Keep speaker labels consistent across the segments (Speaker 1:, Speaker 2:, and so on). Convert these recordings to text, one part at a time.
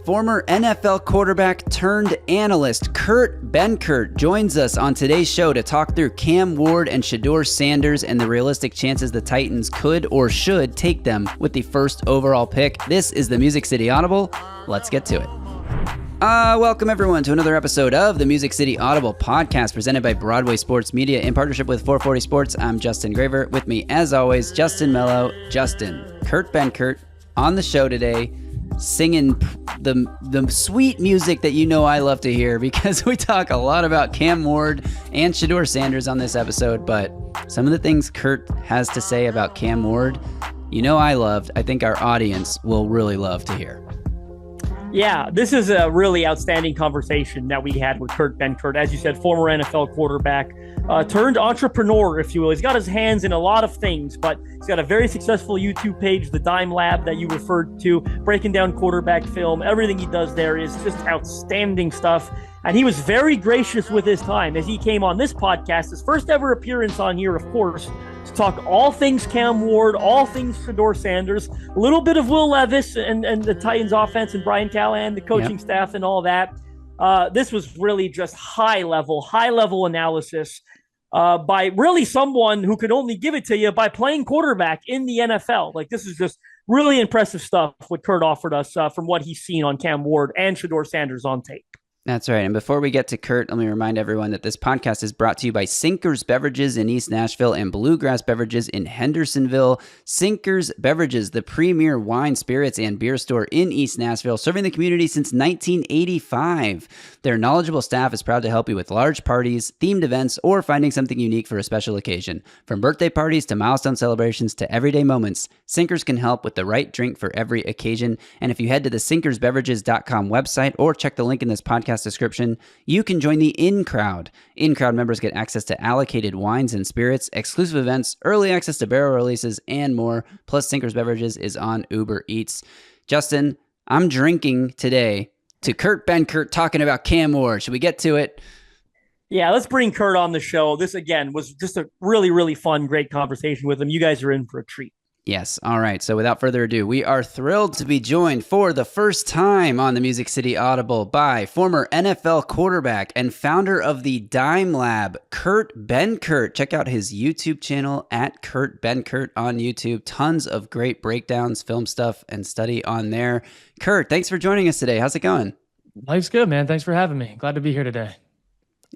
Speaker 1: Former NFL quarterback turned analyst Kurk Benkert joins us on today's show to talk through Cam Ward and Shedeur Sanders and the realistic chances the Titans could or should take them with the first overall pick. This is the Music City Audible. Let's get to it. Welcome everyone to another episode of the Music City Audible podcast presented by Broadway Sports Media in partnership with 440 Sports. I'm Justin Graver. With me, as always, Justin Melo. Justin, Kurk Benkert on the show today, singing the sweet music that you know I love to hear, because we talk a lot about Cam Ward and Shedeur Sanders on this episode, but some of the things Kurk has to say about Cam Ward, you know I think our audience will really love to hear.
Speaker 2: Yeah, this is a really outstanding conversation that we had with Kurk Benkert. As you said, former NFL quarterback, turned entrepreneur, if you will. He's got his hands in a lot of things, but he's got a very successful YouTube page, the Dime Lab that you referred to, breaking down quarterback film. Everything he does there is just outstanding stuff. And he was very gracious with his time as he came on this podcast, his first ever appearance on here, of course, to talk all things Cam Ward, all things Shedeur Sanders, a little bit of Will Levis and the Titans offense and Brian Callahan, the coaching staff and all that. This was really just high level analysis by really someone who could only give it to you by playing quarterback in the NFL. Like, this is just really impressive stuff what Kurt offered us from what he's seen on Cam Ward and Shedeur Sanders on tape.
Speaker 1: That's right. And before we get to Kurt, let me remind everyone that this podcast is brought to you by Sinkers Beverages in East Nashville and Bluegrass Beverages in Hendersonville. Sinkers Beverages, the premier wine, spirits, and beer store in East Nashville, serving the community since 1985. Their knowledgeable staff is proud to help you with large parties, themed events, or finding something unique for a special occasion. From birthday parties to milestone celebrations to everyday moments, Sinkers can help with the right drink for every occasion. And if you head to the sinkersbeverages.com website or check the link in this podcast description, you can join the In-Crowd. In-Crowd members get access to allocated wines and spirits, exclusive events, early access to barrel releases, and more. Plus, Sinkers Beverages is on Uber Eats. Justin, I'm drinking today to Kurk Benkert talking about Cam Ward. Should we get to it?
Speaker 2: Yeah, let's bring Kurt on the show. This, again, was just a really, really fun, great conversation with him. You guys are in for a treat.
Speaker 1: Yes. All right. So without further ado, we are thrilled to be joined for the first time on the Music City Audible by former NFL quarterback and founder of the Dime Lab, Kurk Benkert. Check out his YouTube channel at Kurk Benkert on YouTube. Tons of great breakdowns, film stuff, and study on there. Kurt, thanks for joining us today. How's it going?
Speaker 3: Life's good, man. Thanks for having me. Glad to be here today.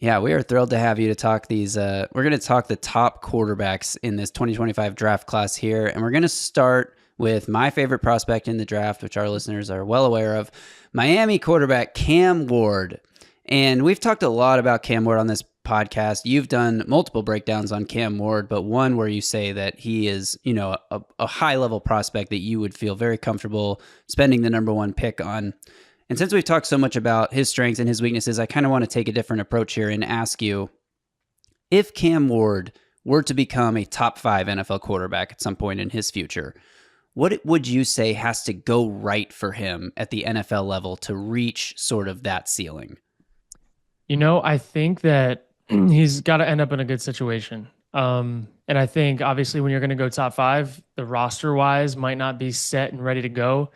Speaker 1: Yeah, we are thrilled to have you to talk these. We're going to talk the top quarterbacks in this 2025 draft class here. And we're going to start with my favorite prospect in the draft, which our listeners are well aware of, Miami quarterback Cam Ward. And we've talked a lot about Cam Ward on this podcast. You've done multiple breakdowns on Cam Ward, but one where you say that he is, you know, a high-level prospect that you would feel very comfortable spending the number one pick on. And since we've talked so much about his strengths and his weaknesses, I kind of want to take a different approach here and ask you, if Cam Ward were to become a top 5 NFL quarterback at some point in his future, what would you say has to go right for him at the NFL level to reach sort of that ceiling?
Speaker 3: You know, I think that he's got to end up in a good situation. And I think, obviously, when you're going to go top 5, the roster-wise might not be set and ready to go.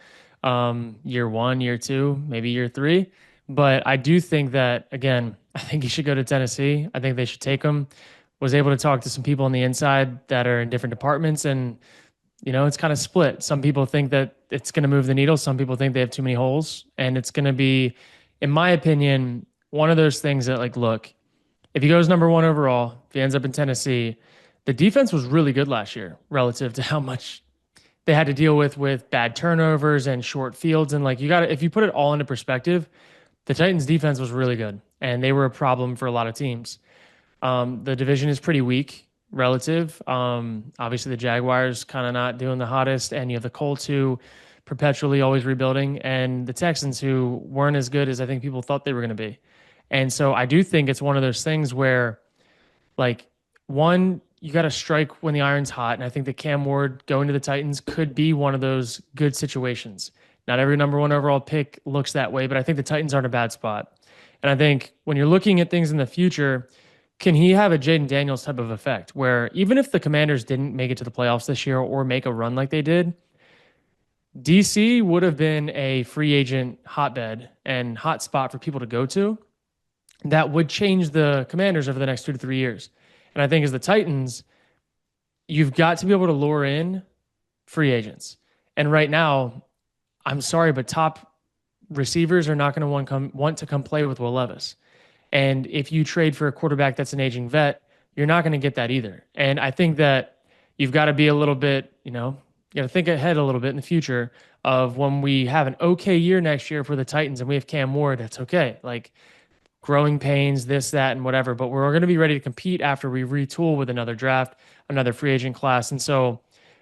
Speaker 3: Year 1, year 2, maybe year 3. But I do think that, again, I think he should go to Tennessee. I think they should take him. Was able to talk to some people on the inside that are in different departments, and, you know, it's kind of split. Some people think that it's going to move the needle. Some people think they have too many holes. And it's going to be, in my opinion, one of those things that, like, look, if he goes number 1 overall, if he ends up in Tennessee, the defense was really good last year relative to how much they had to deal with bad turnovers and short fields. And, like, if you put it all into perspective, the Titans defense was really good and they were a problem for a lot of teams. The division is pretty weak relative. Obviously the Jaguars kind of not doing the hottest, and you have the Colts who perpetually always rebuilding, and the Texans who weren't as good as I think people thought they were going to be. And so I do think it's one of those things where, like, one, you got to strike when the iron's hot. And I think that Cam Ward going to the Titans could be one of those good situations. Not every number 1 overall pick looks that way, but I think the Titans aren't a bad spot. And I think when you're looking at things in the future, can he have a Jayden Daniels type of effect where even if the Commanders didn't make it to the playoffs this year or make a run like they did, DC would have been a free agent hotbed and hot spot for people to go to. That would change the Commanders over the next 2 to 3 years. And I think as the Titans, you've got to be able to lure in free agents. And right now, I'm sorry, but top receivers are not going to want to come play with Will Levis. And if you trade for a quarterback that's an aging vet, you're not going to get that either. And I think that you've got to be a little bit, you got to think ahead a little bit in the future of when we have an okay year next year for the Titans and we have Cam Ward, that's okay. Like growing pains, this, that, and whatever. But we're going to be ready to compete after we retool with another draft, another free agent class. And so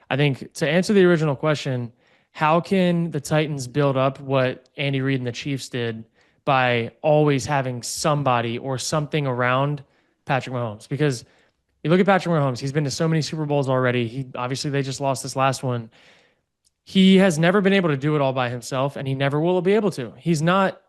Speaker 3: I think to answer the original question, how can the Titans build up what Andy Reid and the Chiefs did by always having somebody or something around Patrick Mahomes? Because you look at Patrick Mahomes, he's been to so many Super Bowls already. Obviously they just lost this last one. He has never been able to do it all by himself, and he never will be able to. He's not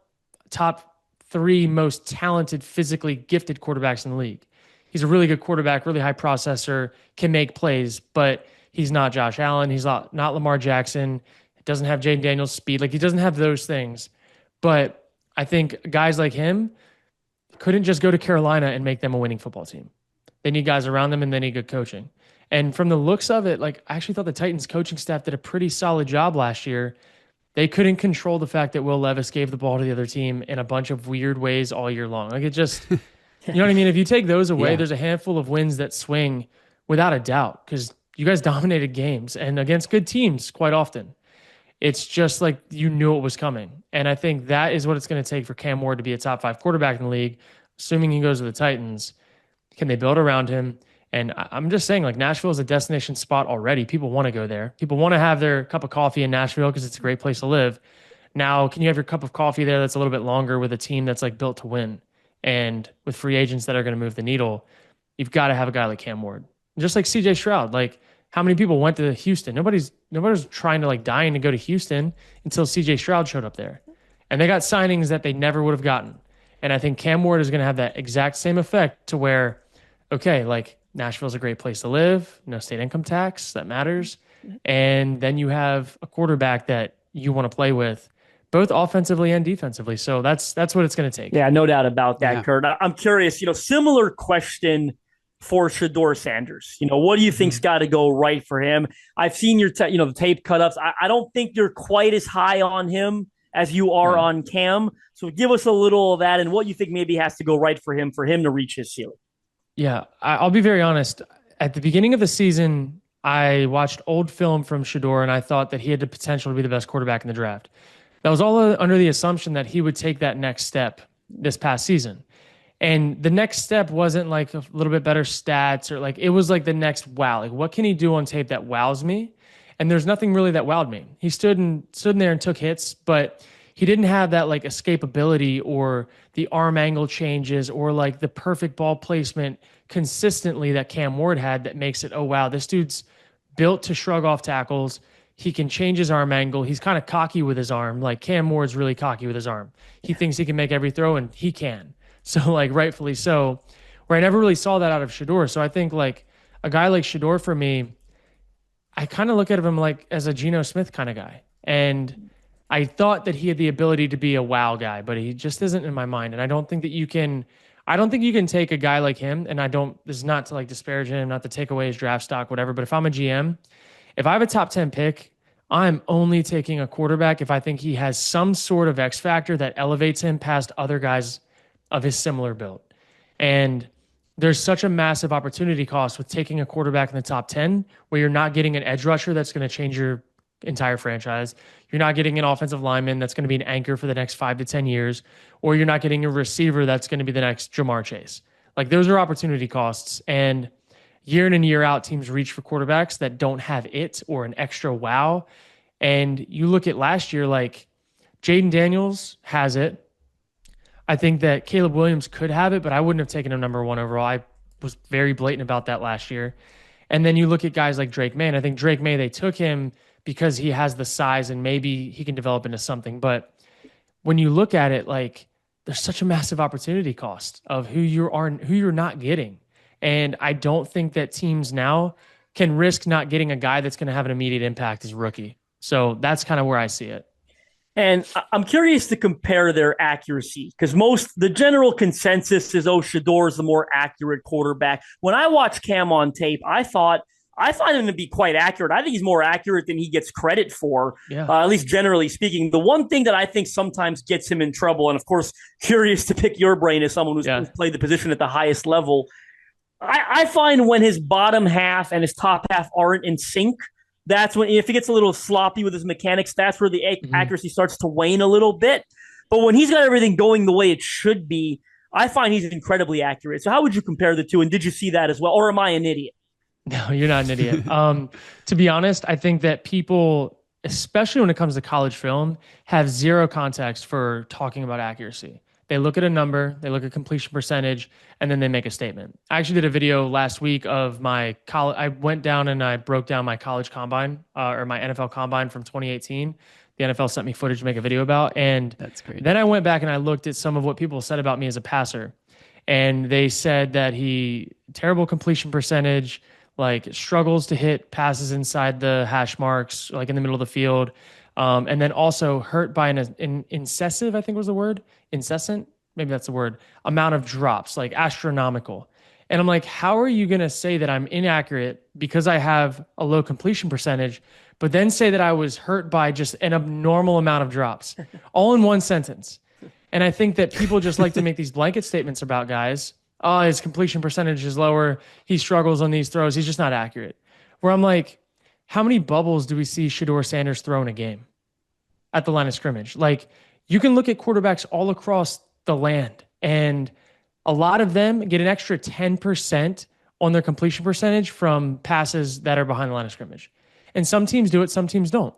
Speaker 3: top 3 most talented, physically gifted quarterbacks in the league. He's a really good quarterback, really high processor, can make plays, but he's not Josh Allen. He's not Lamar Jackson. Doesn't have Jayden Daniels' speed. Like, he doesn't have those things. But I think guys like him couldn't just go to Carolina and make them a winning football team. They need guys around them, and they need good coaching. And from the looks of it, like, I actually thought the Titans coaching staff did a pretty solid job last year. They couldn't control the fact that Will Levis gave the ball to the other team in a bunch of weird ways all year long. Like, it just, you know what I mean? If you take those away, there's a handful of wins that swing without a doubt, because you guys dominated games and against good teams quite often. It's just like you knew it was coming. And I think that is what it's going to take for Cam Ward to be a top 5 quarterback in the league, assuming he goes to the Titans. Can they build around him? And I'm just saying, like, Nashville is a destination spot already. People want to go there. People want to have their cup of coffee in Nashville because it's a great place to live. Now, can you have your cup of coffee there that's a little bit longer with a team that's like built to win and with free agents that are going to move the needle? You've got to have a guy like Cam Ward. Just like CJ Stroud. Like, how many people went to Houston? Nobody's trying to, like, dying to go to Houston until CJ Stroud showed up there. And they got signings that they never would have gotten. And I think Cam Ward is going to have that exact same effect to where, okay, like, Nashville's a great place to live, no state income tax, that matters. And then you have a quarterback that you want to play with, both offensively and defensively. So that's what it's going to take.
Speaker 2: Yeah, no doubt about that, Kurt. I'm curious, similar question for Shedeur Sanders. What do you think's got to go right for him? I've seen your the tape cut-ups. I don't think you're quite as high on him as you are on Cam. So give us a little of that and what you think maybe has to go right for him to reach his ceiling.
Speaker 3: Yeah, I'll be very honest. At the beginning of the season, I watched old film from Shedeur, and I thought that he had the potential to be the best quarterback in the draft. That was all under the assumption that he would take that next step this past season. And the next step wasn't like a little bit better stats, or like, it was like the next wow. Like, what can he do on tape that wows me? And there's nothing really that wowed me. He stood in there and took hits, but he didn't have that like escapability or the arm angle changes or like the perfect ball placement consistently that Cam Ward had that makes it, oh, wow, this dude's built to shrug off tackles. He can change his arm angle. He's kind of cocky with his arm. Like, Cam Ward's really cocky with his arm. He thinks he can make every throw, and he can. So, like, rightfully so, where I never really saw that out of Shedeur. So I think, like, a guy like Shedeur, for me, I kind of look at him like as a Geno Smith kind of guy. And I thought that he had the ability to be a wow guy, but he just isn't in my mind. And I don't think you can take a guy like him, and this is not to like disparage him, not to take away his draft stock, whatever. But if I'm a GM, if I have a top 10 pick, I'm only taking a quarterback if I think he has some sort of X factor that elevates him past other guys of his similar build. And there's such a massive opportunity cost with taking a quarterback in the top 10 where you're not getting an edge rusher that's going to change your entire franchise. You're not getting an offensive lineman that's going to be an anchor for the next 5 to 10 years, or you're not getting a receiver that's going to be the next Jamar Chase. Like, those are opportunity costs. And year in and year out, teams reach for quarterbacks that don't have it or an extra wow. And you look at last year, like, Jayden Daniels has it. I think that Caleb Williams could have it, but I wouldn't have taken him number 1 overall. I was very blatant about that last year. And then you look at guys like Drake May, and I think Drake May, they took him because he has the size and maybe he can develop into something. But when you look at it, like, there's such a massive opportunity cost of who you're not getting. And I don't think that teams now can risk not getting a guy that's going to have an immediate impact as a rookie. So that's kind of where I see it.
Speaker 2: And I'm curious to compare their accuracy because the general consensus is, oh, Shedeur is the more accurate quarterback. When I watched Cam on tape, I find him to be quite accurate. I think he's more accurate than he gets credit for, at least generally speaking. The one thing that I think sometimes gets him in trouble, and of course, curious to pick your brain as someone who's played the position at the highest level, I find when his bottom half and his top half aren't in sync, that's when, if he gets a little sloppy with his mechanics, that's where the accuracy starts to wane a little bit. But when he's got everything going the way it should be, I find he's incredibly accurate. So how would you compare the two? And did you see that as well? Or am I an idiot?
Speaker 3: No, you're not an idiot. To be honest, I think that people, especially when it comes to college film, have zero context for talking about accuracy. They look at a number, they look at completion percentage, and then they make a statement. I actually did a video last week of my college. I went down and I broke down my college combine or my NFL combine from 2018. The NFL sent me footage to make a video about. And
Speaker 1: that's great.
Speaker 3: Then I went back and I looked at some of what people said about me as a passer. And they said that terrible completion percentage, like struggles to hit passes inside the hash marks, like in the middle of the field. And then also hurt by an incessive, I think was the word, incessant, maybe that's the word, amount of drops, like astronomical. And I'm like, how are you going to say that I'm inaccurate because I have a low completion percentage, but then say that I was hurt by just an abnormal amount of drops, all in one sentence? And I think that people just like to make these blanket statements about guys. Oh, his completion percentage is lower. He struggles on these throws. He's just not accurate. Where I'm like, how many bubbles do we see Shedeur Sanders throw in a game at the line of scrimmage? Like, you can look at quarterbacks all across the land, and a lot of them get an extra 10% on their completion percentage from passes that are behind the line of scrimmage. And some teams do it, some teams don't.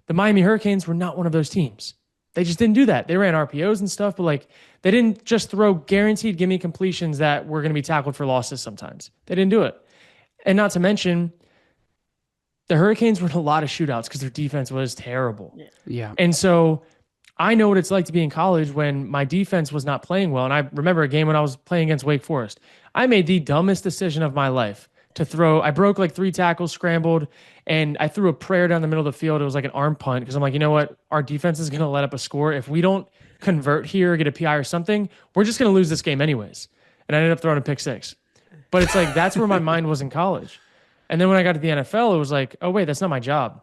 Speaker 3: The Miami Hurricanes were not one of those teams. They just didn't do that. They ran RPOs and stuff, but like they didn't just throw guaranteed gimme completions that were going to be tackled for losses sometimes. They didn't do it. And not to mention, the Hurricanes were in a lot of shootouts because their defense was terrible.
Speaker 1: Yeah.
Speaker 3: And so I know what it's like to be in college when my defense was not playing well. And I remember a game when I was playing against Wake Forest. I made the dumbest decision of my life to throw. I broke like 3 tackles, scrambled, and I threw a prayer down the middle of the field. It was like an arm punt because I'm like, you know what? Our defense is going to let up a score. If we don't convert here or get a PI or something, we're just going to lose this game anyways. And I ended up throwing a pick 6. But it's like, that's where my mind was in college. And then when I got to the NFL, it was like, oh, wait, that's not my job.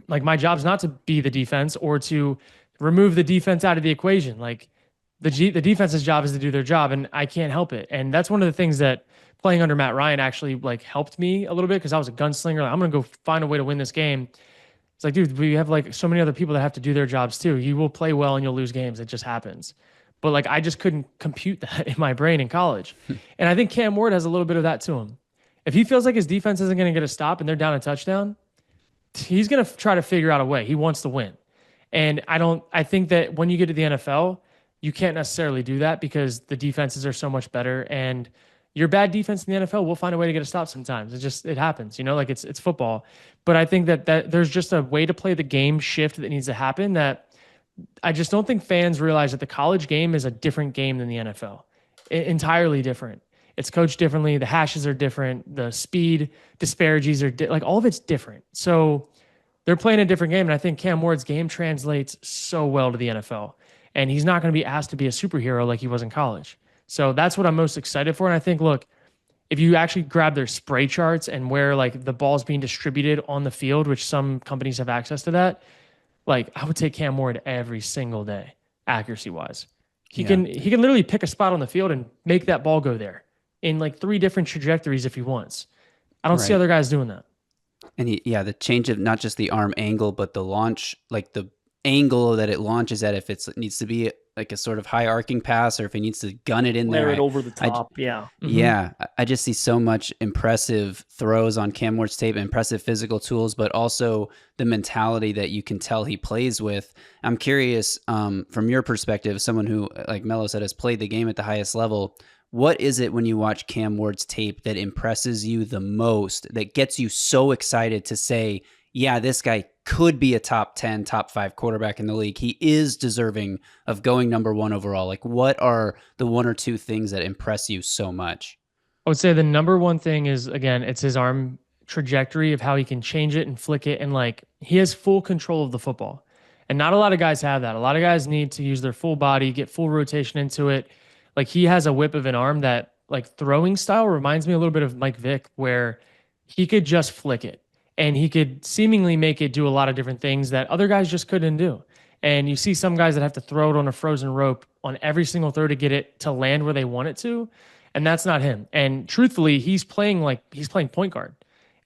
Speaker 3: Like, my job's not to be the defense or to remove the defense out of the equation. Like, the defense's job is to do their job, and I can't help it. And that's one of the things that playing under Matt Ryan actually like helped me a little bit because I was a gunslinger. Like, I'm going to go find a way to win this game. It's like, dude, we have like so many other people that have to do their jobs too. You will play well and you'll lose games. It just happens. But like, I just couldn't compute that in my brain in college. And I think Cam Ward has a little bit of that to him. If he feels like his defense isn't going to get a stop and they're down a touchdown, he's going to try to figure out a way. He wants to win. And I think that when you get to the NFL, you can't necessarily do that because the defenses are so much better, and your bad defense in the NFL will find a way to get a stop sometimes. It happens, like it's football. But I think that there's just a way to play the game shift that needs to happen that I just don't think fans realize that the college game is a different game than the NFL. Entirely different. It's coached differently. The hashes are different. The speed disparities are like all of it's different. So they're playing a different game. And I think Cam Ward's game translates so well to the NFL. And he's not going to be asked to be a superhero like he was in college. So that's what I'm most excited for. And I think, look, if you actually grab their spray charts and where like the ball's being distributed on the field, which some companies have access to that, like I would take Cam Ward every single day, accuracy wise. He can literally pick a spot on the field and make that ball go there in like 3 different trajectories if he wants. I don't see other guys doing that.
Speaker 1: And the change of not just the arm angle, but the launch, like the angle that it launches at, if it needs to be like a sort of high arcing pass or if he needs to gun it in there.
Speaker 2: It over the top,
Speaker 1: Yeah, I just see so much impressive throws on Cam Ward's tape, impressive physical tools, but also the mentality that you can tell he plays with. I'm curious, from your perspective, someone who, like Melo said, has played the game at the highest level, what is it when you watch Cam Ward's tape that impresses you the most, that gets you so excited to say, yeah, this guy could be a top 10, top 5 quarterback in the league. He is deserving of going number 1 overall. Like, what are the 1 or 2 things that impress you so much?
Speaker 3: I would say the number one thing is, again, it's his arm trajectory of how he can change it and flick it. And like, he has full control of the football. And not a lot of guys have that. A lot of guys need to use their full body, get full rotation into it. Like, he has a whip of an arm that, like, throwing style reminds me a little bit of Mike Vick, where he could just flick it and he could seemingly make it do a lot of different things that other guys just couldn't do. And you see some guys that have to throw it on a frozen rope on every single throw to get it to land where they want it to. And that's not him. And truthfully, he's playing point guard.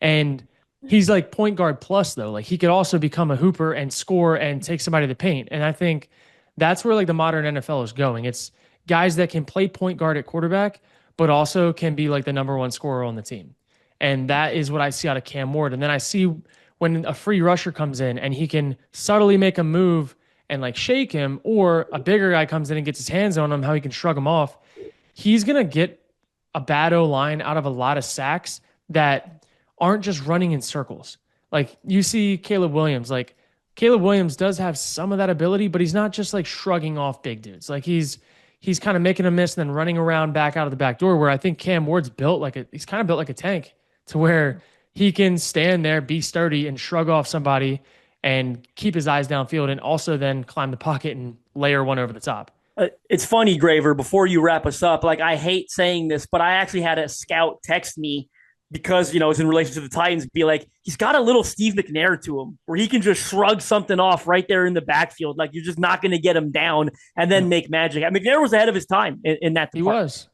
Speaker 3: And he's like point guard plus, though. Like, he could also become a hooper and score and take somebody to the paint. And I think that's where like the modern NFL is going. It's guys that can play point guard at quarterback, but also can be like the number one scorer on the team. And that is what I see out of Cam Ward. And then I see when a free rusher comes in and he can subtly make a move and like shake him, or a bigger guy comes in and gets his hands on him, how he can shrug him off. He's going to get a bad O-line out of a lot of sacks that aren't just running in circles. Like, you see Caleb Williams, like Caleb Williams does have some of that ability, but he's not just like shrugging off big dudes. Like, he's kind of making a miss and then running around back out of the back door, where I think Cam Ward's he's kind of built like a tank, to where he can stand there, be sturdy, and shrug off somebody and keep his eyes downfield, and also then climb the pocket and layer one over the top.
Speaker 2: It's funny, Graver, before you wrap us up, like, I hate saying this, but I actually had a scout text me because, it's in relation to the Titans, be like, he's got a little Steve McNair to him where he can just shrug something off right there in the backfield. Like, you're just not going to get him down and then make magic. McNair was ahead of his time in that department.
Speaker 3: He was.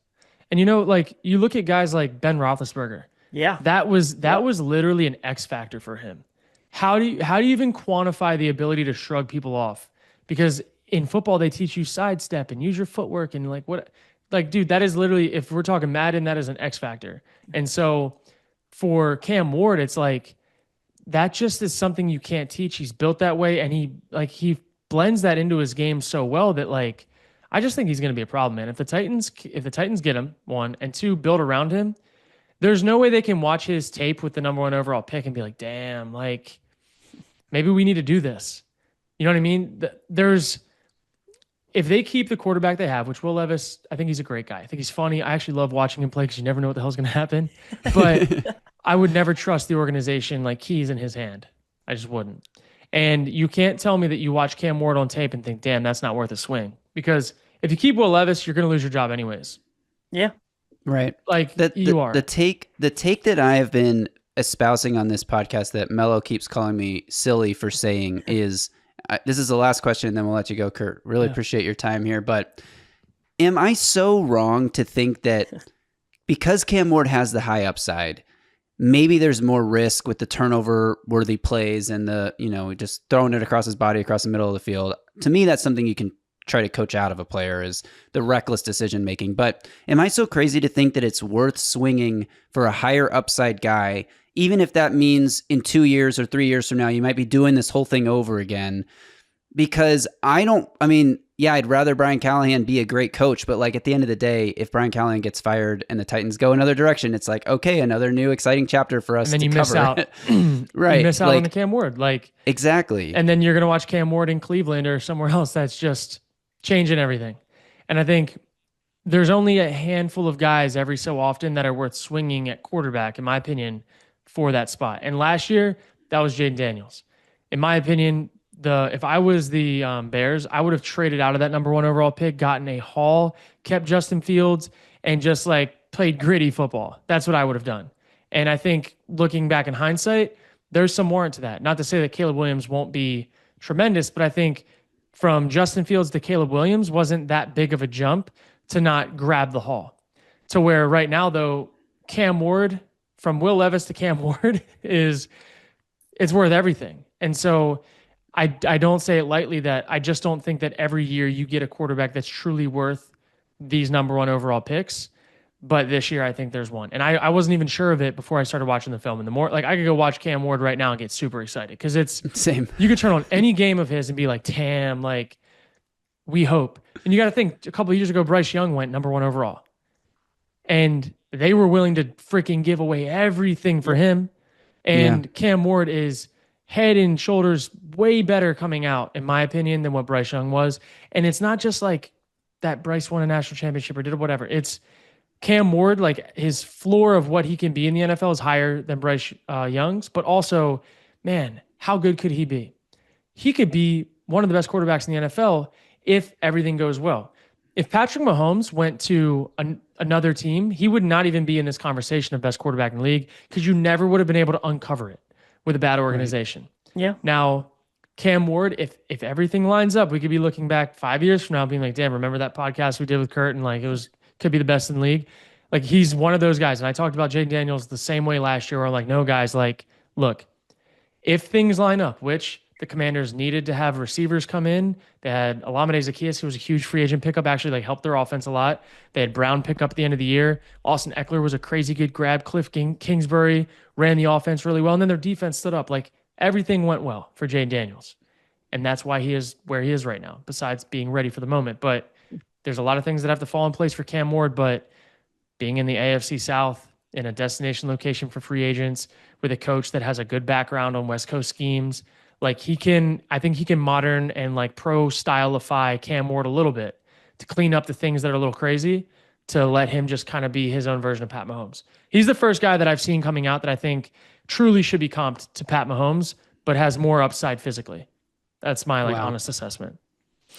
Speaker 3: And, like, you look at guys like Ben Roethlisberger.
Speaker 2: Yeah.
Speaker 3: That was literally an X factor for him. How do you even quantify the ability to shrug people off? Because in football, they teach you sidestep and use your footwork and like what, like, dude, that is literally, if we're talking Madden, that is an X factor. And so for Cam Ward, it's like, that just is something you can't teach. He's built that way. And he blends that into his game so well that, like, I just think he's going to be a problem, man. If the Titans get him, one, and two, build around him, there's no way they can watch his tape with the number one overall pick and be like, damn, like, maybe we need to do this. You know what I mean? If they keep the quarterback they have, which Will Levis, I think he's a great guy. I think he's funny. I actually love watching him play because you never know what the hell's going to happen. But I would never trust the organization like keys in his hand. I just wouldn't. And you can't tell me that you watch Cam Ward on tape and think, damn, that's not worth a swing. Because if you keep Will Levis, you're going to lose your job anyways.
Speaker 2: Yeah.
Speaker 1: Right.
Speaker 3: Like, you are.
Speaker 1: The take that I have been espousing on this podcast that Melo keeps calling me silly for saying is, this is the last question, and then we'll let you go, Kurt. Really appreciate your time here. But am I so wrong to think that because Cam Ward has the high upside, maybe there's more risk with the turnover-worthy plays and the, just throwing it across his body, across the middle of the field? To me, that's something you can try to coach out of a player, is the reckless decision-making. But am I so crazy to think that it's worth swinging for a higher upside guy, even if that means in 2 years or 3 years from now, you might be doing this whole thing over again? Because I'd rather Brian Callahan be a great coach, but like at the end of the day, if Brian Callahan gets fired and the Titans go another direction, it's like, okay, another new exciting chapter for us to cover.
Speaker 3: And then you miss out.
Speaker 1: Right.
Speaker 3: You miss out on the Cam Ward. Like,
Speaker 1: exactly.
Speaker 3: And then you're going to watch Cam Ward in Cleveland or somewhere else that's just changing everything. And I think there's only a handful of guys every so often that are worth swinging at quarterback, in my opinion, for that spot. And last year, that was Jayden Daniels. In my opinion, if I was the Bears, I would have traded out of that number one overall pick, gotten a haul, kept Justin Fields, and just like played gritty football. That's what I would have done. And I think looking back in hindsight, there's some warrant to that. Not to say that Caleb Williams won't be tremendous, but I think from Justin Fields to Caleb Williams wasn't that big of a jump to not grab the haul. To where right now, though, Cam Ward, from Will Levis to Cam Ward, it's worth everything. And so I don't say it lightly that I just don't think that every year you get a quarterback that's truly worth these number one overall picks. But this year, I think there's one. And I wasn't even sure of it before I started watching the film. And the more, like, I could go watch Cam Ward right now and get super excited because it's
Speaker 1: same.
Speaker 3: You could turn on any game of his and be like, damn, like, we hope. And you got to think, a couple of years ago, Bryce Young went number one overall. And they were willing to freaking give away everything for him. And Cam Ward is head and shoulders way better coming out, in my opinion, than what Bryce Young was. And it's not just like that Bryce won a national championship or did whatever. It's Cam Ward, like his floor of what he can be in the NFL is higher than Bryce Young's, but also, man, how good could he be? He could be one of the best quarterbacks in the NFL if everything goes well. If Patrick Mahomes went to another team, he would not even be in this conversation of best quarterback in the league because you never would have been able to uncover it with a bad organization.
Speaker 2: Right. Yeah.
Speaker 3: Now, Cam Ward, if everything lines up, we could be looking back 5 years from now being like, damn, remember that podcast we did with Kurt and like could be the best in the league. Like he's one of those guys. And I talked about Jayden Daniels the same way last year where I'm like, no, guys, like, look, if things line up, which the Commanders needed to have receivers come in. They had Olamide Zaccheaus, who was a huge free agent pickup, actually like helped their offense a lot. They had Brown pick up at the end of the year. Austin Eckler was a crazy good grab. Cliff Kingsbury ran the offense really well. And then their defense stood up. Like everything went well for Jayden Daniels. And that's why he is where he is right now, besides being ready for the moment. But there's a lot of things that have to fall in place for Cam Ward. But being in the AFC South in a destination location for free agents with a coach that has a good background on West Coast schemes, like I think he can modern and like pro stylify Cam Ward a little bit to clean up the things that are a little crazy to let him just kind of be his own version of Pat Mahomes. He's the first guy that I've seen coming out that I think truly should be comped to Pat Mahomes, but has more upside physically. That's my honest assessment.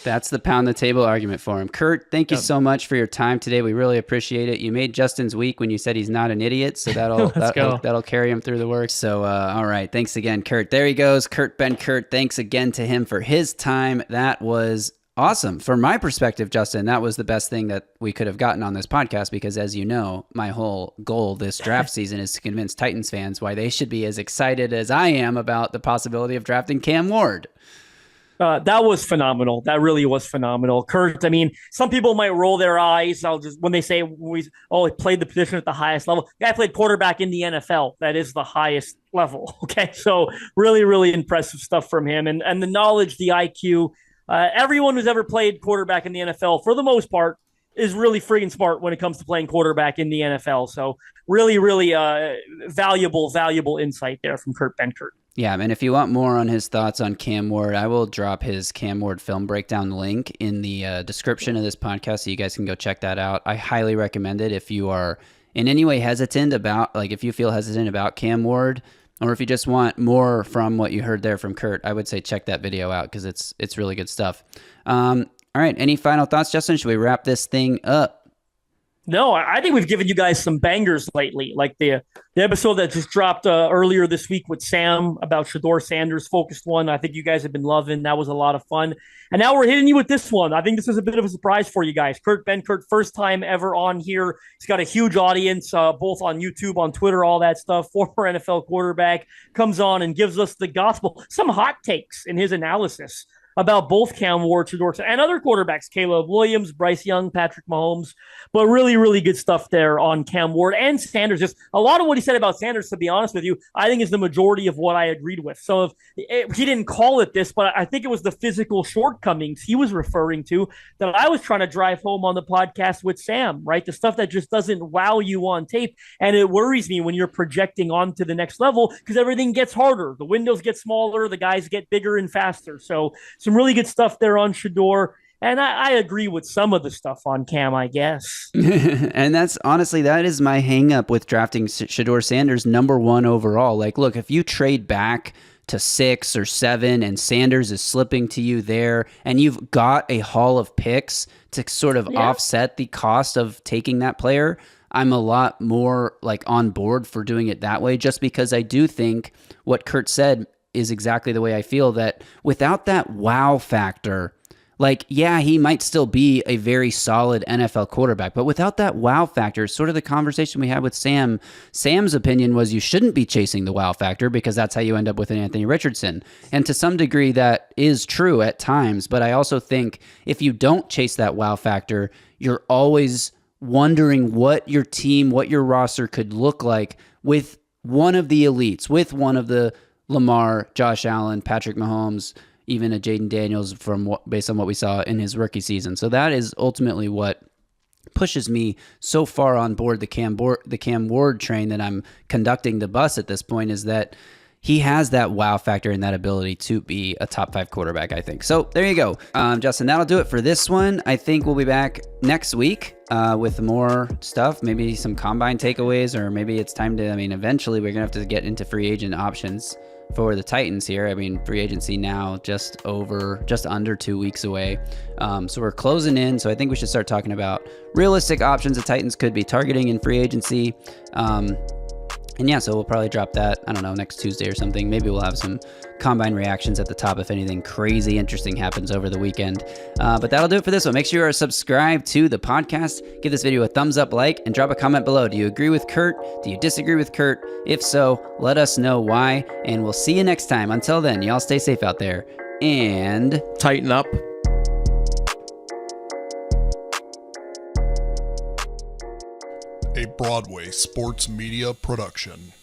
Speaker 1: That's the pound the table argument for him. Kurt, thank you so much for your time today. We really appreciate it. You made Justin's week when you said he's not an idiot, so that'll carry him through the work. So, all right. Thanks again, Kurt. There he goes. Kurk Benkert. Thanks again to him for his time. That was awesome. From my perspective, Justin, that was the best thing that we could have gotten on this podcast because, as you know, my whole goal this draft season is to convince Titans fans why they should be as excited as I am about the possibility of drafting Cam Ward.
Speaker 2: That was phenomenal. That really was phenomenal. Kurt, I mean, some people might roll their eyes. When they say, he played the position at the highest level. The guy played quarterback in the NFL. That is the highest level. Okay. So really, really impressive stuff from him. And the knowledge, the IQ, everyone who's ever played quarterback in the NFL, for the most part, is really friggin' smart when it comes to playing quarterback in the NFL. So really, really valuable insight there from Kurk Benkert.
Speaker 1: Yeah, and if you want more on his thoughts on Cam Ward, I will drop his Cam Ward film breakdown link in the description of this podcast so you guys can go check that out. I highly recommend it if you are in any way hesitant about, like if you feel hesitant about Cam Ward, or if you just want more from what you heard there from Kurt, I would say check that video out because it's really good stuff. All right, any final thoughts, Justin? Should we wrap this thing up?
Speaker 2: No, I think we've given you guys some bangers lately, like the episode that just dropped earlier this week with Sam about Shedeur Sanders, focused one. I think you guys have been loving. That was a lot of fun. And now we're hitting you with this one. I think this is a bit of a surprise for you guys. Kurk Benkert, first time ever on here. He's got a huge audience, both on YouTube, on Twitter, all that stuff. Former NFL quarterback comes on and gives us the gospel, some hot takes in his analysis about both Cam Ward, Shedeur, and other quarterbacks, Caleb Williams, Bryce Young, Patrick Mahomes. But really, really good stuff there on Cam Ward and Sanders. Just a lot of what he said about Sanders, to be honest with you, I think is the majority of what I agreed with. So he didn't call it this, but I think it was the physical shortcomings he was referring to that I was trying to drive home on the podcast with Sam, right? The stuff that just doesn't wow you on tape. And it worries me when you're projecting on to the next level because everything gets harder. The windows get smaller. The guys get bigger and faster. So some really good stuff there on Shedeur. And I agree with some of the stuff on Cam, I guess.
Speaker 1: And that's honestly, that is my hang up with drafting Shedeur Sanders number 1 overall. Like, look, if you trade back to 6 or 7 and Sanders is slipping to you there and you've got a haul of picks to sort of offset the cost of taking that player, I'm a lot more like on board for doing it that way, just because I do think what Kurt said is exactly the way I feel, that without that wow factor, like, yeah, he might still be a very solid NFL quarterback, but without that wow factor, sort of the conversation we had with Sam, Sam's opinion was you shouldn't be chasing the wow factor because that's how you end up with an Anthony Richardson. And to some degree, that is true at times, but I also think if you don't chase that wow factor, you're always wondering what your team, what your roster could look like with one of the elites, with one of the Lamar, Josh Allen, Patrick Mahomes, even a Jayden Daniels based on what we saw in his rookie season. So that is ultimately what pushes me so far on board the Cam Ward train that I'm conducting the bus at this point, is that he has that wow factor and that ability to be a top 5 quarterback, I think. So there you go. Justin, that'll do it for this one. I think we'll be back next week with more stuff, maybe some combine takeaways, or maybe it's time to, eventually we're going to have to get into free agent options for the Titans here. Free agency now just under 2 weeks away. So we're closing in. So I think we should start talking about realistic options the Titans could be targeting in free agency. And yeah, so we'll probably drop that, I don't know, next Tuesday or something. Maybe we'll have some combine reactions at the top if anything crazy interesting happens over the weekend. But that'll do it for this one. Make sure you are subscribed to the podcast. Give this video a thumbs up, like, and drop a comment below. Do you agree with Kurt? Do you disagree with Kurt? If so, let us know why. And we'll see you next time. Until then, y'all stay safe out there. And
Speaker 4: tighten up.
Speaker 5: A Broadway sports media production.